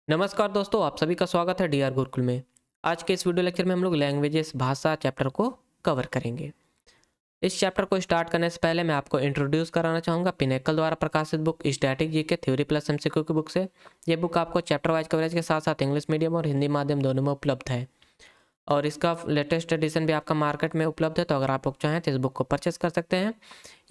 नमस्कार दोस्तों, आप सभी का स्वागत है डीआर गुरुकुल में। आज के इस वीडियो लेक्चर में हम लोग लैंग्वेजेस भाषा चैप्टर को कवर करेंगे। इस चैप्टर को स्टार्ट करने से पहले मैं आपको इंट्रोड्यूस कराना चाहूँगा पिनेकल द्वारा प्रकाशित book static GK theory plus MCQ की बुक से। ये बुक आपको चैप्टर वाइज कवरेज के साथ साथ इंग्लिश मीडियम और हिंदी माध्यम दोनों में उपलब्ध है और इसका लेटेस्ट एडिशन भी आपका मार्केट में उपलब्ध है। तो अगर आप लोग चाहें तो इस बुक को परचेस कर सकते हैं।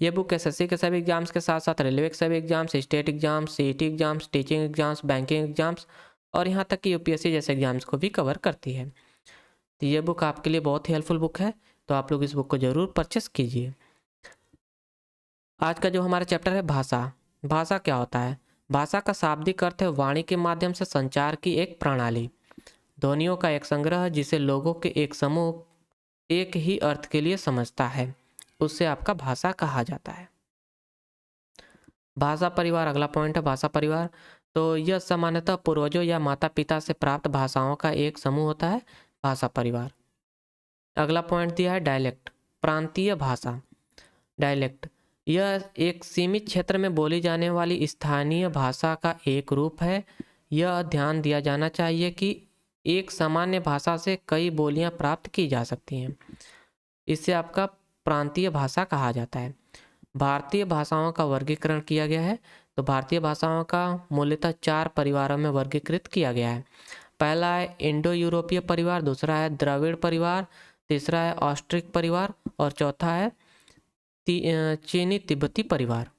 ये बुक एसएससी के सभी एग्जाम्स के साथ साथ रेलवे के सभी exams, state exams, CET exams, teaching exams, banking exams और यहाँ तक कि यूपीएससी जैसे एग्जाम्स को भी कवर करती है। तो ये बुक आपके लिए बहुत ही हेल्पफुल बुक है, तो आप लोग इस बुक को ज़रूर परचेस कीजिए। आज का जो हमारा चैप्टर है भाषा। भाषा क्या होता है? भाषा का शाब्दिक अर्थ है वाणी के माध्यम से संचार की एक प्रणाली, ध्वनियों का एक संग्रह जिसे लोगों के एक समूह एक ही अर्थ के लिए समझता है, उससे आपका भाषा कहा जाता है। भाषा परिवार अगला पॉइंट है। भाषा परिवार तो यह सामान्यतः पूर्वजों या माता पिता से प्राप्त भाषाओं का एक समूह होता है, भाषा परिवार। अगला पॉइंट दिया है डायलेक्ट, प्रांतीय भाषा। डायलेक्ट यह एक सीमित क्षेत्र में बोली जाने वाली स्थानीय भाषा का एक रूप है। यह ध्यान दिया जाना चाहिए कि एक सामान्य भाषा से कई बोलियां प्राप्त की जा सकती हैं, इससे आपका प्रांतीय भाषा कहा जाता है। भारतीय भाषाओं का वर्गीकरण किया गया है। तो भारतीय भाषाओं का मूलतः 4 परिवारों में वर्गीकृत किया गया है। पहला है इंडो यूरोपीय परिवार, दूसरा है द्रविड़ परिवार, तीसरा है ऑस्ट्रिक परिवार और चौथा है चीनी तिब्बती परिवार।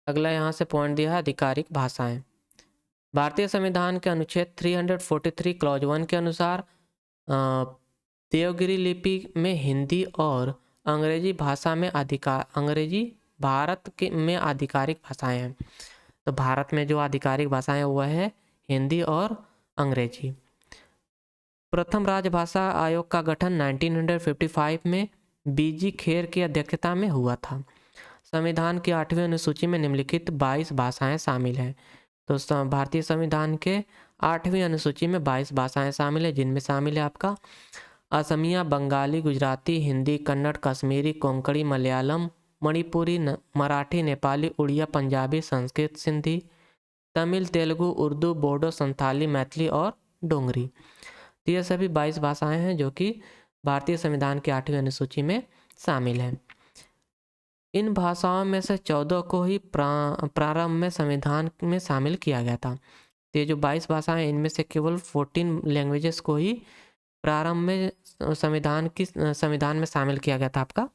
अगला यहाँ से पॉइंट दिया है आधिकारिक भाषाएं। भारतीय संविधान के अनुच्छेद 343 क्लॉज 1 के अनुसार देवगिरी लिपि में हिंदी और अंग्रेजी भाषा में अंग्रेजी भारत के में आधिकारिक भाषाएं हैं। तो भारत में जो आधिकारिक भाषाएं वह है हिंदी और अंग्रेजी। प्रथम राजभाषा आयोग का गठन 1955 में बीजी खेर की अध्यक्षता में हुआ था। संविधान की 8वीं अनुसूची में निम्नलिखित 22 भाषाएं शामिल हैं। तो भारतीय संविधान के 8वीं अनुसूची में 22 भाषाएं शामिल है, जिनमें शामिल है आपका असमिया, बंगाली, गुजराती, हिंदी, कन्नड़, कश्मीरी, कोंकणी, मलयालम, मणिपुरी, मराठी, नेपाली, उड़िया, पंजाबी, संस्कृत, सिंधी, तमिल, तेलुगु, उर्दू, बोडो, संथाली, मैथिली और डोंगरी। तो ये सभी 22 भाषाएं हैं जो कि भारतीय संविधान की 8वीं अनुसूची में शामिल हैं। इन भाषाओं में से 14 को ही प्रारंभ में संविधान में शामिल किया गया था। तो ये जो 22 भाषाएं इनमें से केवल 14 लैंग्वेजेस को ही प्रारंभ में संविधान में शामिल किया गया था आपका।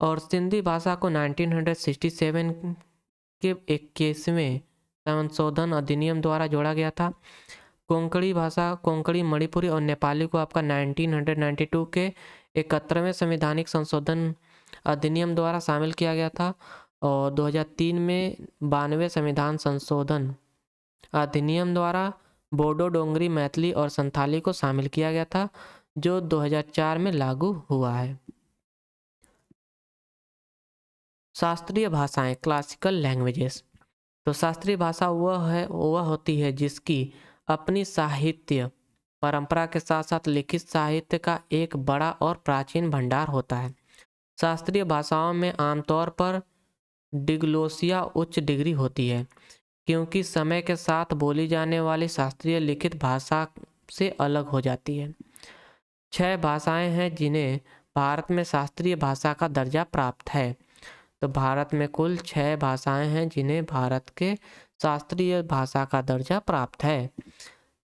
और सिंधी भाषा को 1967 के 21वें संशोधन अधिनियम द्वारा जोड़ा गया था। कोंकणी भाषा, कोंकणी, मणिपुरी और नेपाली को आपका 1992 के 71वें संवैधानिक संशोधन अधिनियम द्वारा शामिल किया गया था और 2003 में 92वें संविधान संशोधन अधिनियम द्वारा बोडो, डोंगरी, मैथिली और संथाली को शामिल किया गया था, जो 2004 में लागू हुआ है। शास्त्रीय भाषाएं, क्लासिकल लैंग्वेजेस। तो शास्त्रीय भाषा वह होती है जिसकी अपनी साहित्य परंपरा के साथ साथ लिखित साहित्य का एक बड़ा और प्राचीन भंडार होता है। शास्त्रीय भाषाओं में आमतौर पर डिग्लोसिया उच्च डिग्री होती है, क्योंकि समय के साथ बोली जाने वाली शास्त्रीय लिखित भाषा से अलग हो जाती है। 6 भाषाएं हैं जिन्हें भारत में शास्त्रीय भाषा का दर्जा प्राप्त है। तो भारत में कुल 6 भाषाएं हैं जिन्हें भारत के शास्त्रीय भाषा का दर्जा प्राप्त है।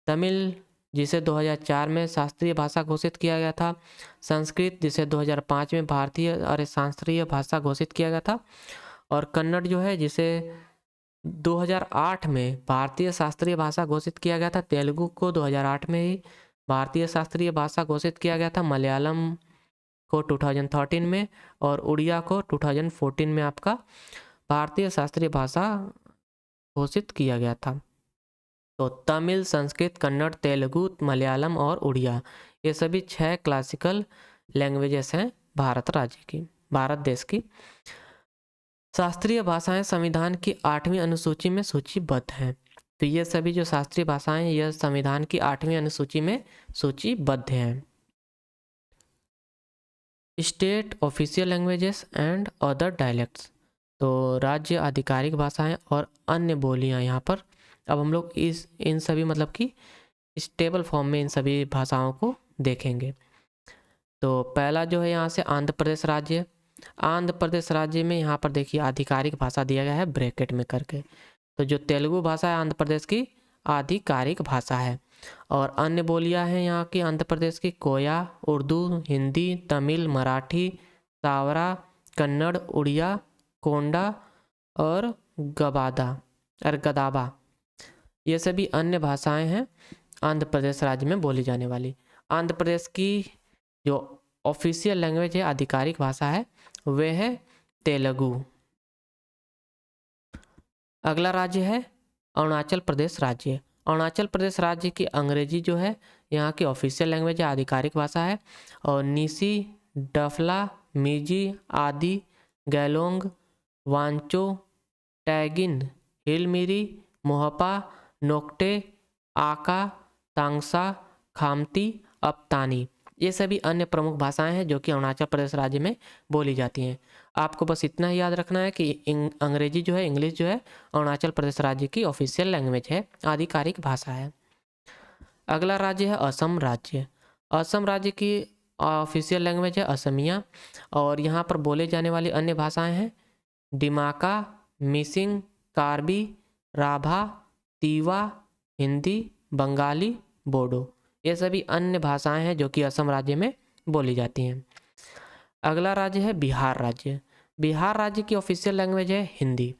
तमिल, जिसे 2004 में शास्त्रीय भाषा घोषित किया गया था। संस्कृत, जिसे 2005 में भारतीय शास्त्रीय भाषा घोषित किया गया था। और कन्नड़ जो है जिसे 2008 में भारतीय शास्त्रीय भाषा घोषित किया गया था। तेलुगु को 2008 में ही भारतीय शास्त्रीय भाषा घोषित किया गया था। मलयालम को 2013 में और उड़िया को 2014 में आपका भारतीय शास्त्रीय भाषा घोषित किया गया था। तो तमिल, संस्कृत, कन्नड़, तेलुगु, मलयालम और उड़िया ये सभी 6 क्लासिकल लैंग्वेजेस हैं भारत देश की। शास्त्रीय भाषाएं संविधान की 8वीं अनुसूची में सूचीबद्ध हैं। तो ये सभी जो शास्त्रीय भाषाएं यह संविधान की 8वीं अनुसूची में सूचीबद्ध हैं। State official languages and other dialects. तो राज्य आधिकारिक भाषाएं और अन्य बोलियां यहाँ पर अब हम लोग इन सभी मतलब कि इस टेबल फॉर्म में इन सभी भाषाओं को देखेंगे। तो पहला जो है यहाँ से आंध्र प्रदेश राज्य। आंध्र प्रदेश राज्य में यहाँ पर देखिए आधिकारिक भाषा दिया गया है ब्रैकेट में करके। तो जो तेलुगु भाषा है आंध्र प्रदेश की आधिकारिक भाषा है। और अन्य बोलियां हैं यहाँ की आंध्र प्रदेश की कोया, उर्दू, हिंदी, तमिल, मराठी, सावरा, कन्नड़, उड़िया, कोंडा और गदाबा। ये सभी अन्य भाषाएं हैं आंध्र प्रदेश राज्य में बोली जाने वाली। आंध्र प्रदेश की जो ऑफिशियल लैंग्वेज है, आधिकारिक भाषा है, वह है तेलुगु। अगला राज्य है अरुणाचल प्रदेश राज्य। अरुणाचल प्रदेश राज्य की अंग्रेजी जो है यहाँ की ऑफिशियल लैंग्वेज है, आधिकारिक भाषा है। और नीसी, डफला, मिजी, आदि, गैलोंग, वांचो, टैगिन, हिलमिरी, मोहपा, नोक्टे, आका, तांगसा, खामती, अपतानी, ये सभी अन्य प्रमुख भाषाएं हैं जो कि अरुणाचल प्रदेश राज्य में बोली जाती हैं। आपको बस इतना ही याद रखना है कि अंग्रेजी जो है, इंग्लिश जो है, अरुणाचल प्रदेश राज्य की ऑफिशियल लैंग्वेज है, आधिकारिक भाषा है। अगला राज्य है असम राज्य। असम राज्य की ऑफिशियल लैंग्वेज है असमिया। और यहाँ पर बोले जाने वाली अन्य भाषाएं हैं डिमाका, मिसिंग, कार्बी, राभा, तीवा, हिंदी, बंगाली, बोडो, ये सभी अन्य भाषाएं हैं जो कि असम राज्य में बोली जाती हैं। अगला राज्य है बिहार राज्य। बिहार राज्य की ऑफिशियल लैंग्वेज है हिंदी।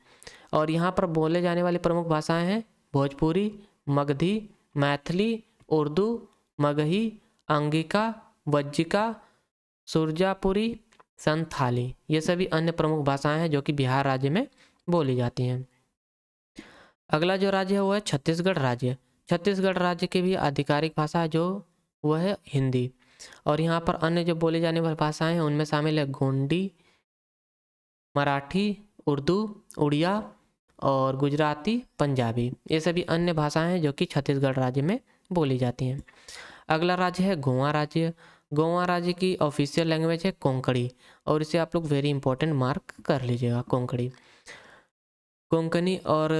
और यहाँ पर बोले जाने वाली प्रमुख भाषाएं हैं भोजपुरी, मगधी, मैथिली, उर्दू, मगही, अंगिका, वज्जिका, सुरजापुरी, संथाली, ये सभी अन्य प्रमुख भाषाएं हैं जो कि बिहार राज्य में बोली जाती हैं। अगला जो राज्य है वो है छत्तीसगढ़ राज्य। छत्तीसगढ़ राज्य की भी आधिकारिक भाषा जो वह है हिंदी। और यहाँ पर अन्य जो बोली जाने वाली भाषाएं हैं उनमें शामिल है गोंडी, मराठी, उर्दू, उड़िया और गुजराती, पंजाबी, ये सभी अन्य भाषाएं हैं जो कि छत्तीसगढ़ राज्य में बोली जाती हैं। अगला राज्य है गोवा राज्य। गोवा राज्य की ऑफिशियल लैंग्वेज है कोंकणी। और इसे आप लोग वेरी इंपॉर्टेंट मार्क कर लीजिएगा, कोंकणी। कोंकणी और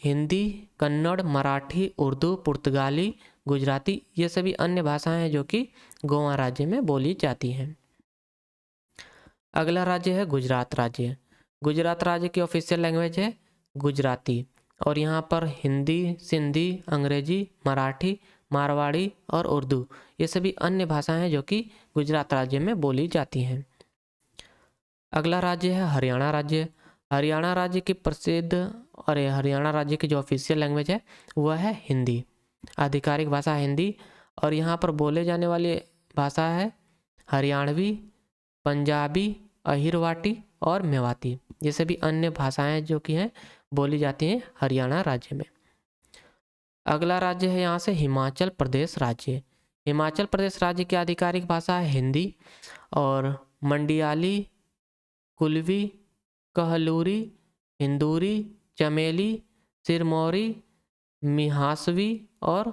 हिंदी, कन्नड़, मराठी, उर्दू, पुर्तगाली, गुजराती, ये सभी अन्य भाषाएं हैं जो कि गोवा राज्य में बोली जाती हैं। अगला राज्य है गुजरात राज्य। गुजरात राज्य की ऑफिशियल लैंग्वेज है गुजराती। और यहाँ पर हिंदी, सिंधी, अंग्रेजी, मराठी, मारवाड़ी और उर्दू, ये सभी अन्य भाषाएं हैं जो कि गुजरात राज्य में बोली जाती हैं। अगला राज्य है हरियाणा राज्य। हरियाणा राज्य की हरियाणा राज्य की जो ऑफिशियल लैंग्वेज है वह है हिंदी, आधिकारिक भाषा हिंदी। और यहाँ पर बोले जाने वाली भाषा है हरियाणवी, पंजाबी, अहिरवाटी और मेवाती, ये सभी अन्य भाषाएं जो कि हैं बोली जाती हैं हरियाणा राज्य में। अगला राज्य है यहाँ से हिमाचल प्रदेश राज्य। हिमाचल प्रदेश राज्य की आधिकारिक भाषा है हिंदी। और मंडियाली, कुल्वी, कहलूरी, हिंदूरी, चमेली, सिरमौरी, मिहासवी और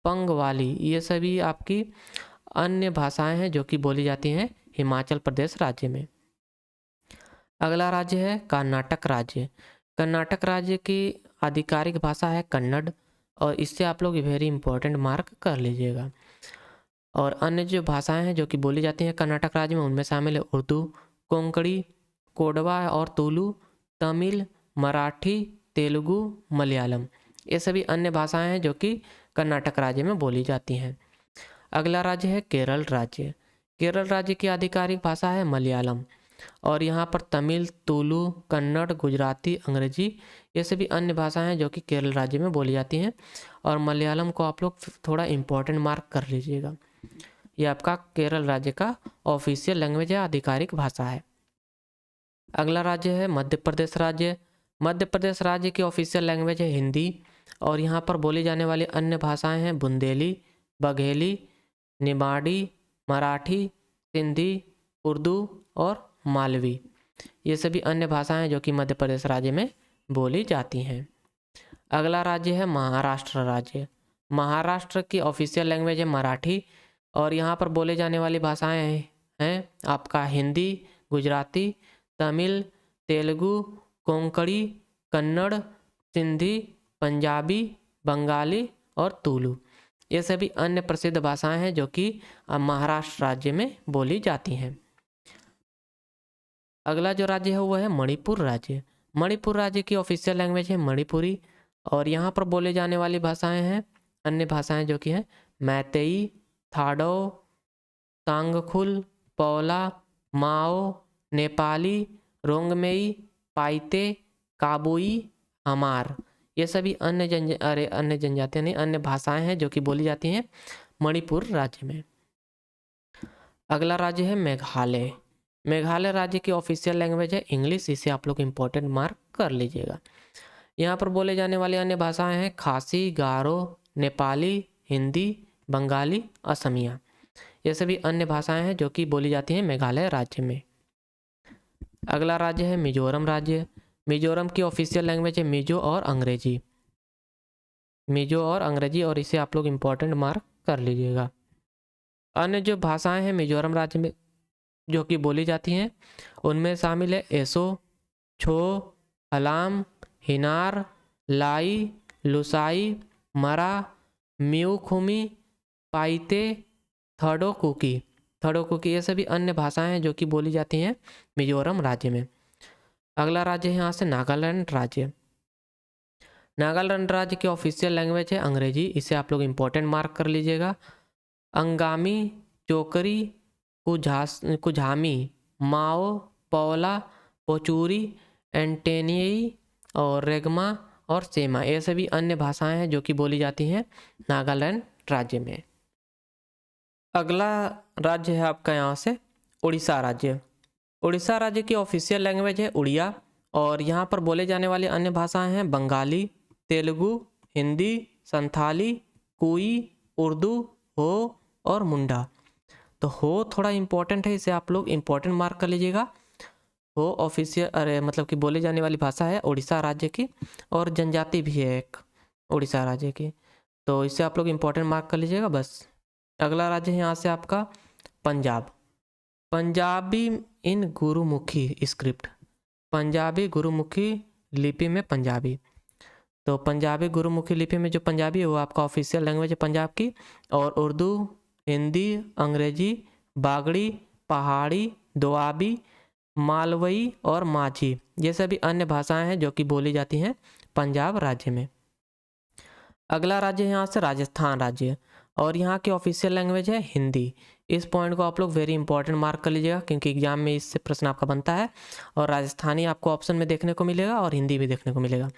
पंगवाली, ये सभी आपकी अन्य भाषाएं हैं जो कि बोली जाती हैं हिमाचल प्रदेश राज्य में। अगला राज्य है कर्नाटक राज्य। कर्नाटक राज्य की आधिकारिक भाषा है कन्नड़। और इससे आप लोग वेरी इंपॉर्टेंट मार्क कर लीजिएगा। और अन्य जो भाषाएं हैं जो कि बोली जाती हैं कर्नाटक राज्य में उनमें शामिल है उर्दू, कोंकणी, कोडवा और तुलु, तमिल, मराठी, तेलुगु, मलयालम, ये सभी अन्य भाषाएं हैं जो कि कर्नाटक राज्य में बोली जाती हैं। अगला राज्य है केरल राज्य। केरल राज्य की आधिकारिक भाषा है मलयालम। और यहाँ पर तमिल, तुलु, कन्नड़, गुजराती, अंग्रेजी, ये सभी अन्य भाषाएं हैं जो कि केरल राज्य में बोली जाती हैं। और मलयालम को आप लोग थोड़ा इम्पोर्टेंट मार्क कर लीजिएगा, ये आपका केरल राज्य का ऑफिशियल लैंग्वेज है, आधिकारिक भाषा है। अगला राज्य है मध्य प्रदेश राज्य। मध्य प्रदेश राज्य की ऑफिशियल लैंग्वेज है हिंदी। और यहाँ पर बोली जाने वाली अन्य भाषाएं हैं बुंदेली, बघेली, निमाड़ी, मराठी, सिंधी, उर्दू और मालवी, ये सभी अन्य भाषाएं जो कि मध्य प्रदेश राज्य में बोली जाती हैं। अगला राज्य है महाराष्ट्र राज्य। महाराष्ट्र की ऑफिशियल लैंग्वेज है मराठी। और यहाँ पर बोले जाने वाली भाषाएं हैं आपका हिंदी, गुजराती, तमिल, तेलुगु, कोंकणी, कन्नड़, सिंधी, पंजाबी, बंगाली और तुलु। ये सभी अन्य प्रसिद्ध भाषाएं हैं जो कि महाराष्ट्र राज्य में बोली जाती हैं। अगला जो राज्य है वो है मणिपुर राज्य। मणिपुर राज्य की ऑफिशियल लैंग्वेज है मणिपुरी और यहाँ पर बोले जाने वाली भाषाएं हैं अन्य भाषाएं जो कि हैं मैतेई, थाडो, तांगखुल, पौला, माओ, नेपाली, रोंगमेई, पाइते, काबुई, हमार। ये सभी अन्य जनजातियां नहीं अन्य भाषाएं हैं जो कि बोली जाती हैं मणिपुर राज्य में। अगला राज्य है मेघालय। मेघालय राज्य की ऑफिशियल लैंग्वेज है इंग्लिश। इसे आप लोग इम्पोर्टेंट मार्क कर लीजिएगा। यहाँ पर बोले जाने वाली अन्य भाषाएं हैं खासी, गारो, नेपाली, हिंदी, बंगाली, असमिया। ये सभी अन्य भाषाएं हैं जो कि बोली जाती हैं मेघालय राज्य में। अगला राज्य है मिजोरम राज्य। मिजोरम की ऑफिशियल लैंग्वेज है मिजो और अंग्रेजी। मिजो और अंग्रेजी और इसे आप लोग इम्पोर्टेंट मार्क कर लीजिएगा। अन्य जो भाषाएं हैं मिजोरम राज्य में जो कि बोली जाती हैं उनमें शामिल है एसो, छो, हलाम, हिनार, लाई, लुसाई, मरा, म्यूखुमी, पाइते, थर्डो कुकी। ये सभी अन्य भाषाएं हैं जो कि बोली जाती हैं मिजोरम राज्य में। अगला राज्य है यहाँ से नागालैंड राज्य। नागालैंड राज्य की ऑफिशियल लैंग्वेज है अंग्रेजी। इसे आप लोग इम्पोर्टेंट मार्क कर लीजिएगा। अंगामी, चोकरी, कुझामी, माओ, पौला, पोचूरी, एंटेनियई और रेगमा और सेमा। ये सभी अन्य भाषाएं हैं जो कि बोली जाती हैं नागालैंड राज्य में। अगला राज्य है आपका यहाँ से उड़ीसा राज्य। उड़ीसा राज्य की ऑफिशियल लैंग्वेज है उड़िया और यहाँ पर बोले जाने वाली अन्य भाषाएं हैं बंगाली, तेलुगु, हिंदी, संथाली, कुई, उर्दू, हो और मुंडा। तो हो थोड़ा इम्पोर्टेंट है, इसे आप लोग इम्पोर्टेंट मार्क कर लीजिएगा। हो ऑफिशियल मतलब कि बोली जाने वाली भाषा है उड़ीसा राज्य की और जनजाति भी है एक उड़ीसा राज्य की, तो इसे आप लोग इम्पोर्टेंट मार्क कर लीजिएगा बस। अगला राज्य है यहाँ से आपका पंजाब। पंजाबी इन गुरुमुखी स्क्रिप्ट। पंजाबी गुरुमुखी लिपि में पंजाबी। तो पंजाबी गुरुमुखी लिपि में जो पंजाबी है वो आपका ऑफिशियल लैंग्वेज है पंजाब की और उर्दू, हिंदी, अंग्रेजी, बागड़ी, पहाड़ी, दोआबी, मालवई और माझी ये सभी अन्य भाषाएं हैं जो कि बोली जाती हैं पंजाब राज्य में। अगला राज्य है यहाँ से राजस्थान राज्य और यहाँ की ऑफिशियल लैंग्वेज है हिंदी। इस पॉइंट को आप लोग वेरी इंपॉर्टेंट मार्क कर लीजिएगा क्योंकि एग्जाम में इससे प्रश्न आपका बनता है और राजस्थानी आपको ऑप्शन में देखने को मिलेगा और हिंदी भी देखने को मिलेगा,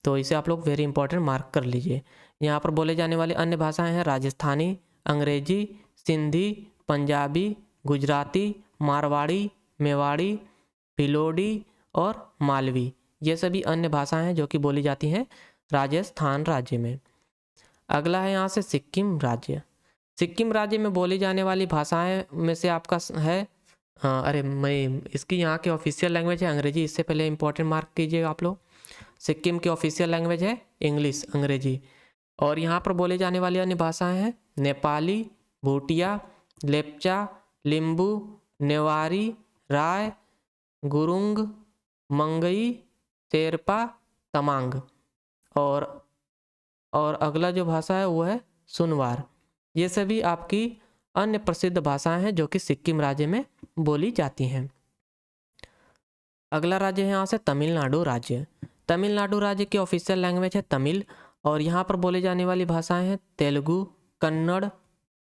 तो इसे आप लोग वेरी इंपॉर्टेंट मार्क कर लीजिए। यहाँ पर बोले जाने वाली अन्य भाषाएं हैं राजस्थानी, अंग्रेजी, सिंधी, पंजाबी, गुजराती, मारवाड़ी, मेवाड़ी, भिलोडी और मालवी। ये सभी अन्य भाषाएं हैं जो कि बोली जाती हैं राजस्थान राज्य में। अगला है यहाँ से सिक्किम राज्य। सिक्किम राज्य में बोली जाने वाली भाषाएं में से आपका है मैं इसकी यहाँ की ऑफिशियल लैंग्वेज है अंग्रेजी। इससे पहले इंपॉर्टेंट मार्क कीजिएगा आप लोग। सिक्किम की ऑफिशियल लैंग्वेज है इंग्लिश अंग्रेजी और यहाँ पर बोले जाने वाली अन्य भाषाएं हैं नेपाली, भूटिया, लेप्चा, लिम्बू, नेवारी, राय, गुरुंग, मंगई, शेरपा, तमांग और अगला जो भाषा है वो है सुनवार। ये सभी आपकी अन्य प्रसिद्ध भाषाएं हैं जो कि सिक्किम राज्य में बोली जाती हैं। अगला राज्य है यहाँ से तमिलनाडु राज्य। तमिलनाडु राज्य की ऑफिशियल लैंग्वेज है तमिल और यहाँ पर बोली जाने वाली भाषाएं हैं तेलुगु, कन्नड़,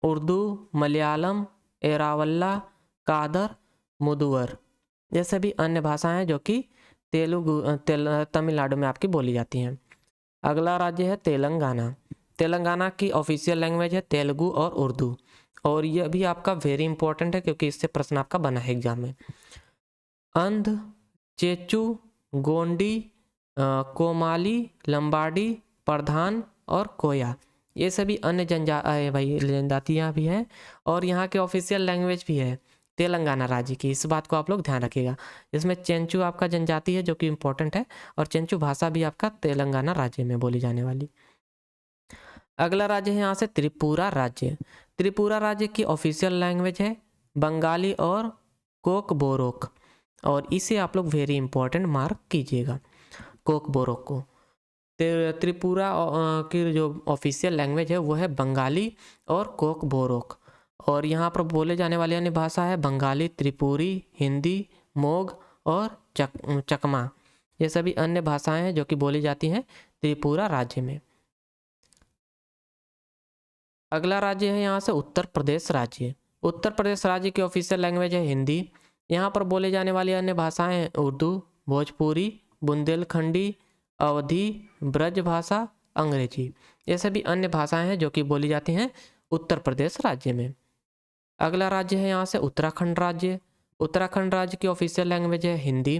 उर्दू, मलयालम, एरावल्ला, कादर, मुदुवर। ये सभी अन्य भाषाएं हैं जो कि तमिलनाडु में आपकी बोली जाती हैं। अगला राज्य है तेलंगाना। तेलंगाना की ऑफिशियल लैंग्वेज है तेलुगु और उर्दू और यह भी आपका वेरी इंपॉर्टेंट है क्योंकि इससे प्रश्न आपका बना है एग्जाम में। अंध, चेचू, गोंडी, कोमाली, लंबाडी, प्रधान और कोया ये सभी अन्य जनजातियाँ भी हैं और यहाँ के ऑफिशियल लैंग्वेज भी है तेलंगाना राज्य की। इस बात को आप लोग ध्यान रखिएगा। इसमें चेंचू आपका जनजाति है जो कि इम्पोर्टेंट है और चेंचू भाषा भी आपका तेलंगाना राज्य में बोली जाने वाली। अगला राज्य है यहाँ से त्रिपुरा राज्य। त्रिपुरा राज्य की ऑफिशियल लैंग्वेज है बंगाली और कोकबोरोक और इसे आप लोग वेरी इंपॉर्टेंट मार्क कीजिएगा कोकबोरोक को। त्रिपुरा की जो ऑफिशियल लैंग्वेज है वो है बंगाली और कोक बोरोक। और यहाँ पर बोले जाने वाली अन्य भाषा है बंगाली, त्रिपुरी, हिंदी, मोग और चकमा। ये सभी अन्य भाषाएं हैं जो कि बोली जाती हैं त्रिपुरा राज्य में। अगला राज्य है यहाँ से उत्तर प्रदेश राज्य। उत्तर प्रदेश राज्य की ऑफिशियल लैंग्वेज है हिंदी। यहाँ पर बोले जाने वाली अन्य भाषाएं हैं उर्दू, भोजपुरी, बुंदेलखंडी, अवधी, ब्रज भाषा, अंग्रेजी। ये सभी अन्य भाषाएं हैं जो कि बोली जाती हैं उत्तर प्रदेश राज्य में। अगला राज्य है यहाँ से उत्तराखंड राज्य। उत्तराखंड राज्य की ऑफिशियल लैंग्वेज है हिंदी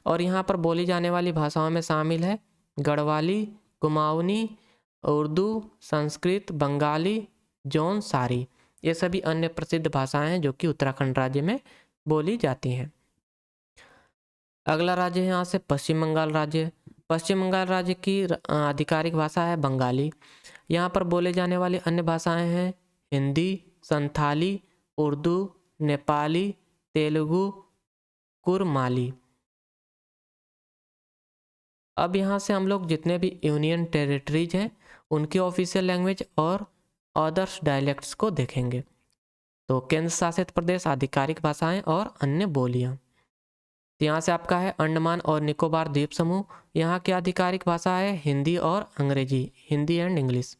और यहाँ पर बोली जाने वाली भाषाओं में शामिल है गढ़वाली, कुमाऊनी, उर्दू, संस्कृत, बंगाली, जौनसारी। ये सभी अन्य प्रसिद्ध भाषाएं हैं जो कि उत्तराखंड राज्य में बोली जाती हैं। अगला राज्य है यहाँ से पश्चिम बंगाल राज्य। पश्चिम बंगाल राज्य की आधिकारिक भाषा है बंगाली। यहाँ पर बोले जाने वाली अन्य भाषाएं हैं हिंदी, संथाली, उर्दू, नेपाली, तेलुगु, कुरमाली। अब यहाँ से हम लोग जितने भी यूनियन टेरिटरीज हैं उनकी ऑफिशियल लैंग्वेज और अदर्स डायलेक्ट्स को देखेंगे। तो केंद्र शासित प्रदेश, आधिकारिक भाषाएं और अन्य बोलियां। तो यहाँ से आपका है अंडमान और निकोबार द्वीप समूह। यहाँ की आधिकारिक भाषा है हिंदी और अंग्रेजी, हिंदी एंड इंग्लिश।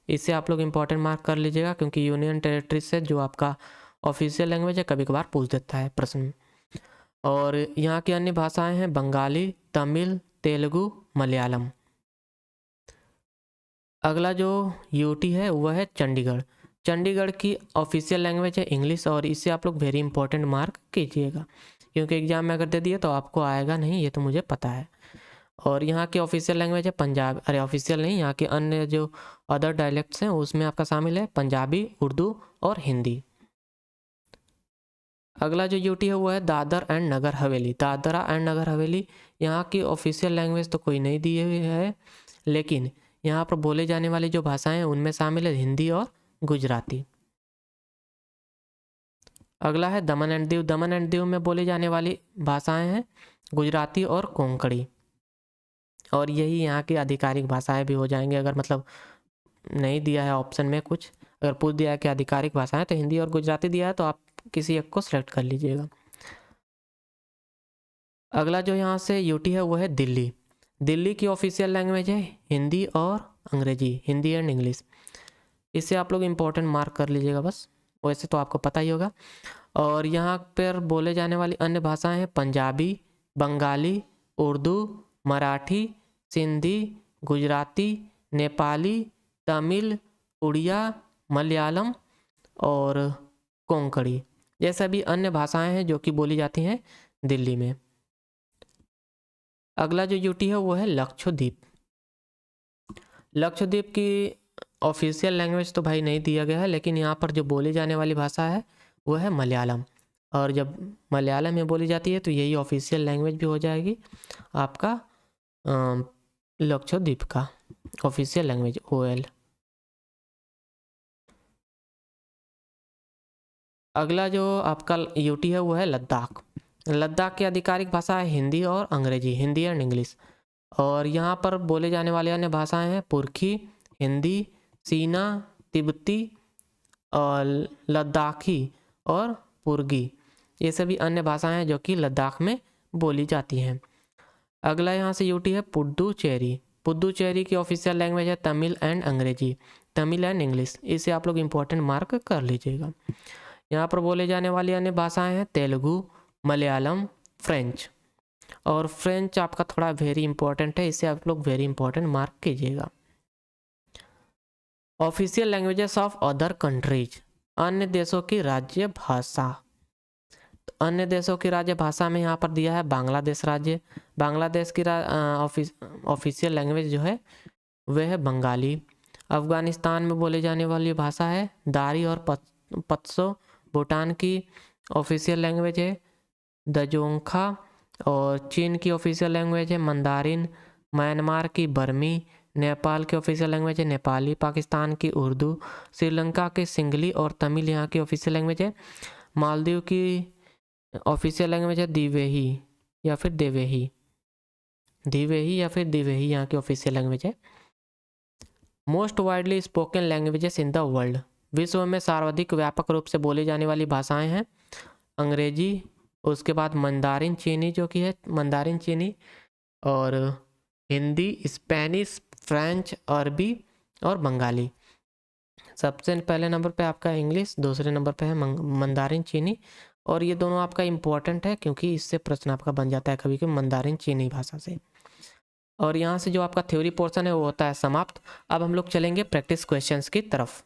इससे आप लोग इंपॉर्टेंट मार्क कर लीजिएगा क्योंकि यूनियन टेरिटरी से जो आपका ऑफिशियल लैंग्वेज है कभी कभार पूछ देता है प्रश्न। और यहाँ की अन्य भाषाएं हैं बंगाली, तमिल, तेलुगु, मलयालम। अगला जो यूटी है वह है चंडीगढ़। चंडीगढ़ की ऑफिशियल लैंग्वेज है इंग्लिश और इससे आप लोग वेरी इंपॉर्टेंट मार्क कीजिएगा क्योंकि एग्जाम में अगर दे दिए तो आपको आएगा नहीं, ये तो मुझे पता है। और यहाँ की ऑफिशियल लैंग्वेज है पंजाब, अरे ऑफिशियल नहीं, यहाँ के अन्य जो अदर डायलेक्ट्स हैं उसमें आपका शामिल है पंजाबी, उर्दू और हिंदी। अगला जो यूटी है वो है दादर एंड नगर हवेली। दादरा एंड नगर हवेली, यहाँ की ऑफिशियल लैंग्वेज तो कोई नहीं दी हुई है, लेकिन यहाँ पर बोले जाने वाली जो भाषाएं हैं उनमें शामिल है हिंदी और गुजराती। अगला है दमन and Diu. Daman and Diu में बोली जाने वाली भाषाएं हैं गुजराती और कोंकणी और यही यहाँ की आधिकारिक भाषाएं भी हो जाएंगे। अगर मतलब नहीं दिया है ऑप्शन में कुछ, अगर पूछ दिया है कि आधिकारिक भाषाएं तो हिंदी और गुजराती दिया है तो आप किसी एक को सिलेक्ट कर लीजिएगा। अगला जो यहाँ से यूटी है वो है दिल्ली। दिल्ली की ऑफिशियल लैंग्वेज है हिंदी और अंग्रेजी, हिंदी एंड इंग्लिश। इससे आप लोग इम्पोर्टेंट मार्क कर लीजिएगा बस, वैसे तो आपको पता ही होगा। और यहाँ पर बोले जाने वाली अन्य भाषाएं हैं पंजाबी, बंगाली, उर्दू, मराठी, सिंधी, गुजराती, नेपाली, तमिल, उड़िया, मलयालम और कोंकणी। ये सभी अन्य भाषाएं हैं जो कि बोली जाती हैं दिल्ली में। अगला जो यूटी है वो है लक्षद्वीप। लक्षद्वीप की ऑफिशियल लैंग्वेज तो भाई नहीं दिया गया है, लेकिन यहाँ पर जो बोली जाने वाली भाषा है वो है मलयालम। और जब मलयालम में बोली जाती है तो यही ऑफिशियल लैंग्वेज भी हो जाएगी आपका लक्षद्वीप का ऑफिशियल लैंग्वेज OL। अगला जो आपका यूटी है वो है लद्दाख। लद्दाख की आधिकारिक भाषा है हिंदी और अंग्रेजी, हिंदी एंड इंग्लिश। और यहाँ पर बोले जाने वाली अन्य भाषाएं हैं पुरखी, हिंदी, सीना, तिब्बती और लद्दाखी और पुर्गी। ये सभी अन्य भाषाएं हैं जो कि लद्दाख में बोली जाती हैं। अगला यहाँ से यूटी है पुडुचेरी। पुडुचेरी की ऑफिशियल लैंग्वेज है तमिल एंड अंग्रेजी, तमिल एंड इंग्लिश। इसे आप लोग इम्पोर्टेंट मार्क कर लीजिएगा। यहाँ पर बोले जाने वाली अन्य भाषाएं हैं तेलुगु, मलयालम, फ्रेंच। और फ्रेंच आपका थोड़ा वेरी इंपॉर्टेंट है, इसे आप लोग वेरी इंपॉर्टेंट मार्क कीजिएगा। Official languages of other countries, अन्य देशों की राज्य भाषा। तो अन्य देशों की राज्य भाषा में यहाँ पर दिया है बांग्लादेश राज्य। बांग्लादेश की ऑफिशियल लैंग्वेज जो है वह है बंगाली। अफगानिस्तान में बोले जाने वाली भाषा है दारी और पत्सो। भूटान की ऑफिशियल लैंग्वेज है दजोंखा। और चीन की ऑफिशियल लैंग्वेज है मंदारिन। म्यांमार की बर्मी। नेपाल की ऑफिशियल लैंग्वेज है नेपाली। पाकिस्तान की उर्दू। श्रीलंका के सिंगली और तमिल यहाँ की ऑफिशियल लैंग्वेज है। मालदीव की ऑफिशियल लैंग्वेज है दिवेही या फिर देवेही। दिवेही या फिर दिवेही यहाँ की ऑफिशियल लैंग्वेज है। Most widely spoken languages in the world, विश्व में सर्वाधिक व्यापक रूप से बोली जाने वाली भाषाएं हैं अंग्रेजी, उसके बाद मंदारिन चीनी जो कि है मंदारिन चीनी, और हिंदी, स्पेनिश, फ्रेंच, अरबी और बंगाली। सबसे पहले नंबर पे आपका इंग्लिश, दूसरे नंबर पे है मंदारिन चीनी, और ये दोनों आपका इम्पोर्टेंट है क्योंकि इससे प्रश्न आपका बन जाता है कभी कभी मंदारिन चीनी भाषा से। और यहाँ से जो आपका थ्योरी पोर्शन है वो होता है समाप्त। अब हम लोग चलेंगे प्रैक्टिस क्वेश्चंस की तरफ।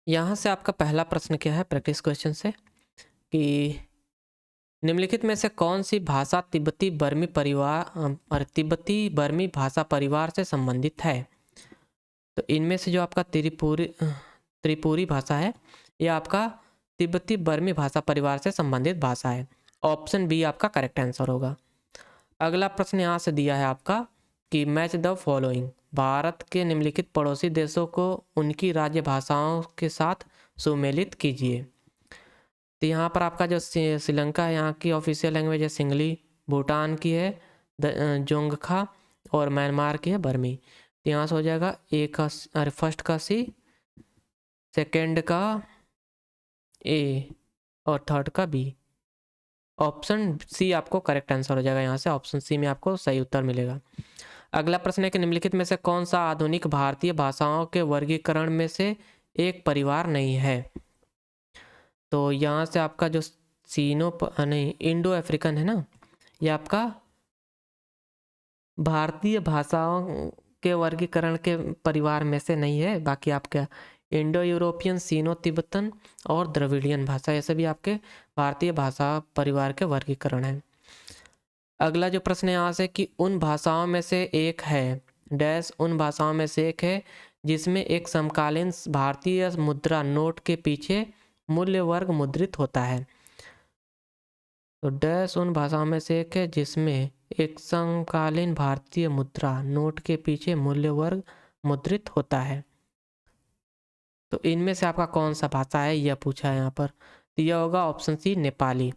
यहाँ से आपका पहला प्रश्न क्या है प्रैक्टिस क्वेश्चन से कि निम्नलिखित में से कौन सी भाषा तिब्बती बर्मी परिवार और तिब्बती बर्मी भाषा परिवार से संबंधित है। तो इनमें से जो आपका त्रिपुरी भाषा है यह आपका तिब्बती बर्मी भाषा परिवार से संबंधित भाषा है। ऑप्शन बी आपका करेक्ट आंसर होगा। अगला प्रश्न यहाँ से दिया है आपका कि मैच द फॉलोइंग, भारत के निम्नलिखित पड़ोसी देशों को उनकी राज्य भाषाओं के साथ सुमेलित कीजिए। तो यहाँ पर आपका जो श्रीलंका है यहाँ की ऑफिशियल लैंग्वेज है सिंगली, भूटान की है जोंगखा, और म्यांमार की है बर्मी। तो यहाँ से हो जाएगा फर्स्ट का सी, सेकेंड का ए और थर्ड का बी। ऑप्शन सी आपको करेक्ट आंसर हो जाएगा। यहाँ से ऑप्शन सी में आपको सही उत्तर मिलेगा। अगला प्रश्न है कि निम्नलिखित में से कौन सा आधुनिक भारतीय भाषाओं के वर्गीकरण में से एक परिवार नहीं है। तो यहाँ से आपका जो नहीं इंडो अफ्रीकन है ना, ये आपका भारतीय भाषाओं के वर्गीकरण के परिवार में से नहीं है। बाकी आपका इंडो यूरोपियन, सीनो तिब्बतन और द्रविडियन भाषा, ये सभी आपके भारतीय भाषा परिवार के वर्गीकरण है। अगला जो प्रश्न है यहाँ से कि उन भाषाओं में से एक है डैश, उन भाषाओं में से एक है जिसमें एक समकालीन भारतीय मुद्रा नोट के पीछे मूल्य वर्ग मुद्रित होता है। तो डैश उन भाषाओं में से एक है जिसमें एक समकालीन भारतीय मुद्रा नोट के पीछे मूल्य वर्ग मुद्रित होता है। तो इनमें से आपका कौन सा भाषा है यह पूछा है यहाँ पर। तो यह होगा option C Nepali.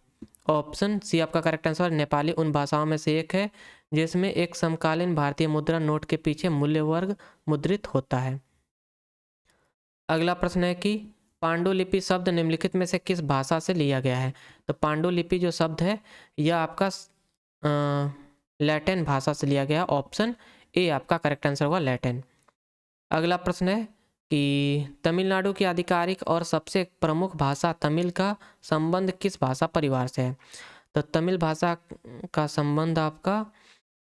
Option C आपका करेक्ट आंसर। नेपाली उन भाषाओं में से एक है जिसमें एक समकालीन भारतीय मुद्रा नोट के पीछे मूल्य वर्ग मुद्रित होता है। अगला प्रश्न है कि पांडुलिपि शब्द निम्नलिखित में से किस भाषा से लिया गया है। तो पांडुलिपि जो शब्द है यह आपका लैटिन भाषा से लिया गया है। ऑप्शन ए आपका करेक्ट आंसर होगा लैटिन। अगला प्रश्न है कि तमिलनाडु की आधिकारिक और सबसे प्रमुख भाषा तमिल का संबंध किस भाषा परिवार से है। तो तमिल भाषा का संबंध आपका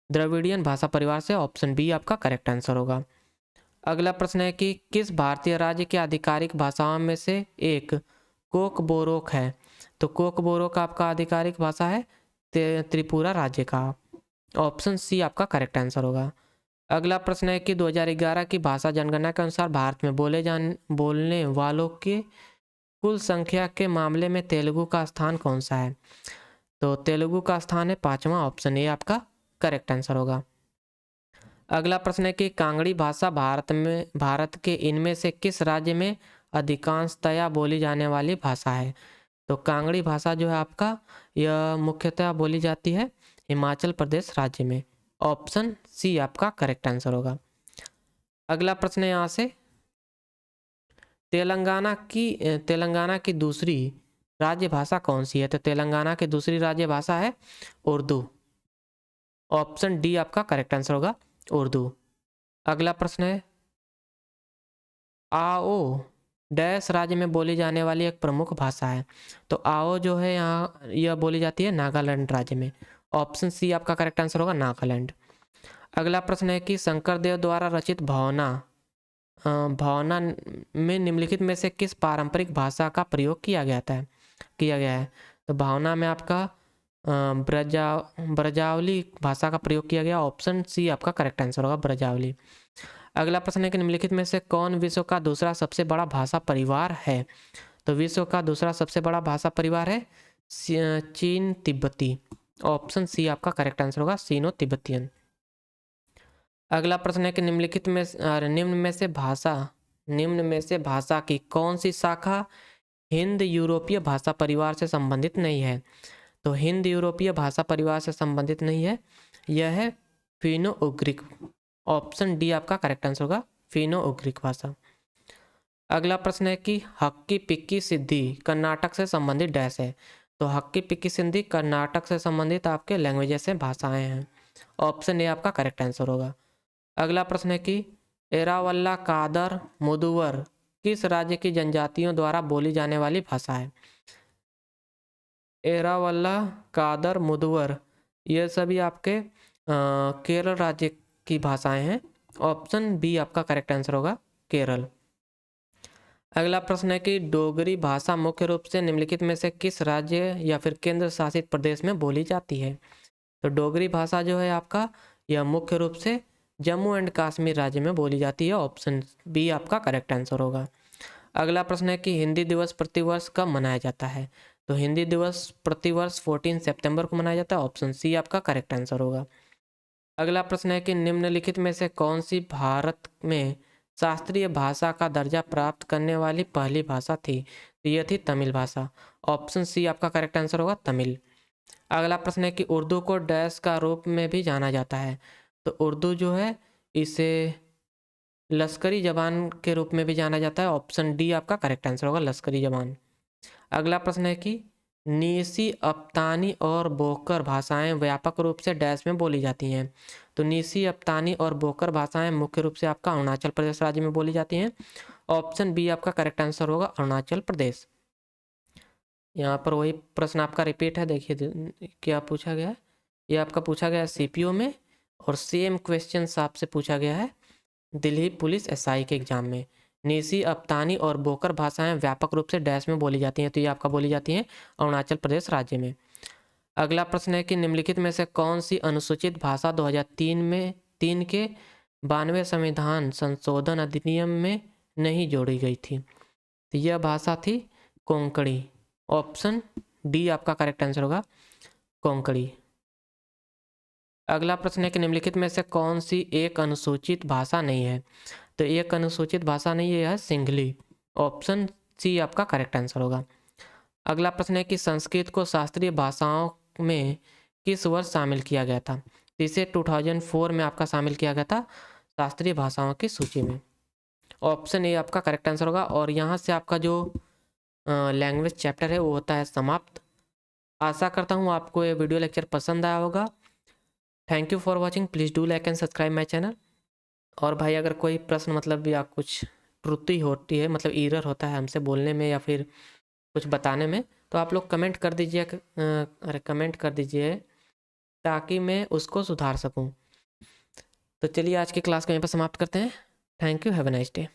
द्रविडियन भाषा परिवार से। ऑप्शन बी आपका करेक्ट आंसर होगा। अगला प्रश्न है कि किस भारतीय राज्य की आधिकारिक भाषाओं में से एक कोकबोरोक है। तो कोकबोरोक आपका आधिकारिक भाषा है त्रिपुरा राज्य का। ऑप्शन सी आपका करेक्ट आंसर होगा। अगला प्रश्न है कि 2011 की भाषा जनगणना के अनुसार भारत में बोलने वालों के कुल संख्या के मामले में तेलुगु का स्थान कौन सा है। तो तेलुगु का स्थान है 5वां। ऑप्शन ए आपका करेक्ट आंसर होगा। अगला प्रश्न है कि कांगड़ी भाषा भारत के इनमें से किस राज्य में अधिकांशतया बोली जाने वाली भाषा है। तो कांगड़ी भाषा जो है आपका यह मुख्यतः बोली जाती है हिमाचल प्रदेश राज्य में। ऑप्शन सी आपका करेक्ट आंसर होगा। अगला प्रश्न है यहाँ से तेलंगाना की दूसरी राज्य भाषा कौन सी है। तो तेलंगाना की दूसरी राज्य भाषा है उर्दू। ऑप्शन डी आपका करेक्ट आंसर होगा उर्दू। अगला प्रश्न है आओ डैश राज्य में बोली जाने वाली एक प्रमुख भाषा है। तो आओ जो है यहाँ यह बोली जाती है नागालैंड राज्य में। ऑप्शन सी आपका करेक्ट आंसर होगा नागालैंड। अगला प्रश्न है कि शंकरदेव द्वारा रचित भावना में निम्नलिखित में से किस पारंपरिक भाषा का प्रयोग किया गया है। तो भावना में आपका ब्रजावली भाषा का प्रयोग किया गया। ऑप्शन सी आपका करेक्ट आंसर होगा ब्रजावली। अगला प्रश्न है कि निम्नलिखित में से कौन विश्व का दूसरा सबसे बड़ा भाषा परिवार है। तो विश्व का दूसरा सबसे बड़ा भाषा परिवार है चीन तिब्बती। ऑप्शन सी आपका करेक्ट आंसर होगा सीनो तिब्बतियन। अगला प्रश्न है कि निम्न में से भाषा की कौन सी शाखा हिंद यूरोपीय भाषा परिवार से संबंधित नहीं है। तो हिंद यूरोपीय भाषा परिवार से संबंधित नहीं है, यह है फिनो उग्रिक। ऑप्शन डी आपका करेक्ट आंसर होगा, फिनो उग्रिक भाषा। अगला प्रश्न है कि हक्की पिक्की सिद्धि कर्नाटक से संबंधित डैश है। तो हक्की पिक्की सिद्धि कर्नाटक से संबंधित आपके लैंग्वेजेस से भाषाएं हैं। ऑप्शन ए आपका करेक्ट आंसर होगा। अगला प्रश्न है कि एरावल्ला कादर मुदुवर किस राज्य की जनजातियों द्वारा बोली जाने वाली भाषा है। एरावल्ला कादर मुदुवर ये सभी आपके केरल राज्य की भाषाएं हैं। ऑप्शन बी आपका करेक्ट आंसर होगा, केरल। अगला प्रश्न है कि डोगरी भाषा मुख्य रूप से निम्नलिखित में से किस राज्य या फिर केंद्र शासित प्रदेश में बोली जाती है। तो डोगरी भाषा जो है आपका यह मुख्य रूप से जम्मू एंड कश्मीर राज्य में बोली जाती है। ऑप्शन बी आपका करेक्ट आंसर होगा। अगला प्रश्न है कि हिंदी दिवस प्रतिवर्ष कब मनाया जाता है। तो हिंदी दिवस प्रतिवर्ष 14 सितंबर को मनाया जाता है। ऑप्शन सी आपका करेक्ट आंसर होगा। अगला प्रश्न है कि निम्नलिखित में से कौन सी भारत में शास्त्रीय भाषा का दर्जा प्राप्त करने वाली पहली भाषा थी। तो यह थी तमिल भाषा। ऑप्शन सी आपका करेक्ट आंसर होगा, तमिल। अगला प्रश्न है कि उर्दू को डैश का रूप में भी जाना जाता है। तो उर्दू जो है इसे लश्करी जबान के रूप में भी जाना जाता है। ऑप्शन डी आपका करेक्ट आंसर होगा, लश्करी जबान। अगला प्रश्न है कि नीसी अफ्तानी और बोकर भाषाएं व्यापक रूप से डैश में बोली जाती हैं। तो नीसी अफ्तानी और बोकर भाषाएं मुख्य रूप से आपका अरुणाचल प्रदेश राज्य में बोली जाती हैं। ऑप्शन बी आपका करेक्ट आंसर होगा, अरुणाचल प्रदेश। यहाँ पर वही प्रश्न आपका रिपीट है, देखिए क्या पूछा गया है। ये आपका पूछा गया है सीपीओ में, और सेम क्वेश्चन आपसे पूछा गया है दिल्ली पुलिस एसआई के एग्जाम में। नीसी अफ्तानी और बोकर भाषाएं व्यापक रूप से डैश में बोली जाती हैं। तो ये आपका बोली जाती हैं अरुणाचल प्रदेश राज्य में। अगला प्रश्न है कि निम्नलिखित में से कौन सी अनुसूचित भाषा 2003 के 92वें संविधान संशोधन अधिनियम में नहीं जोड़ी गई थी। तो यह भाषा थी कोंकणी। ऑप्शन डी आपका करेक्ट आंसर होगा, कोंकणी। अगला प्रश्न है कि निम्नलिखित में से कौन सी एक अनुसूचित भाषा नहीं है। तो एक अनुसूचित भाषा नहीं है, यह है सिंघली। ऑप्शन सी आपका करेक्ट आंसर होगा। अगला प्रश्न है कि संस्कृत को शास्त्रीय भाषाओं में किस वर्ष शामिल किया गया था। इसे 2004 में आपका शामिल किया गया था शास्त्रीय भाषाओं की सूची में। ऑप्शन ए आपका करेक्ट आंसर होगा। और यहाँ से आपका जो लैंग्वेज चैप्टर है वो होता है समाप्त। आशा करता हूँ आपको ये वीडियो लेक्चर पसंद आया होगा। Thank you for watching, please do like and subscribe my channel. और भाई अगर कोई प्रश्न मतलब या कुछ त्रुटि होती है, मतलब एरर होता है हमसे बोलने में या फिर कुछ बताने में, तो आप लोग कमेंट कर दीजिए, कमेंट कर दीजिए ताकि मैं उसको सुधार सकूं। तो चलिए आज की क्लास को यहीं पर समाप्त करते हैं। Thank you, have a nice day.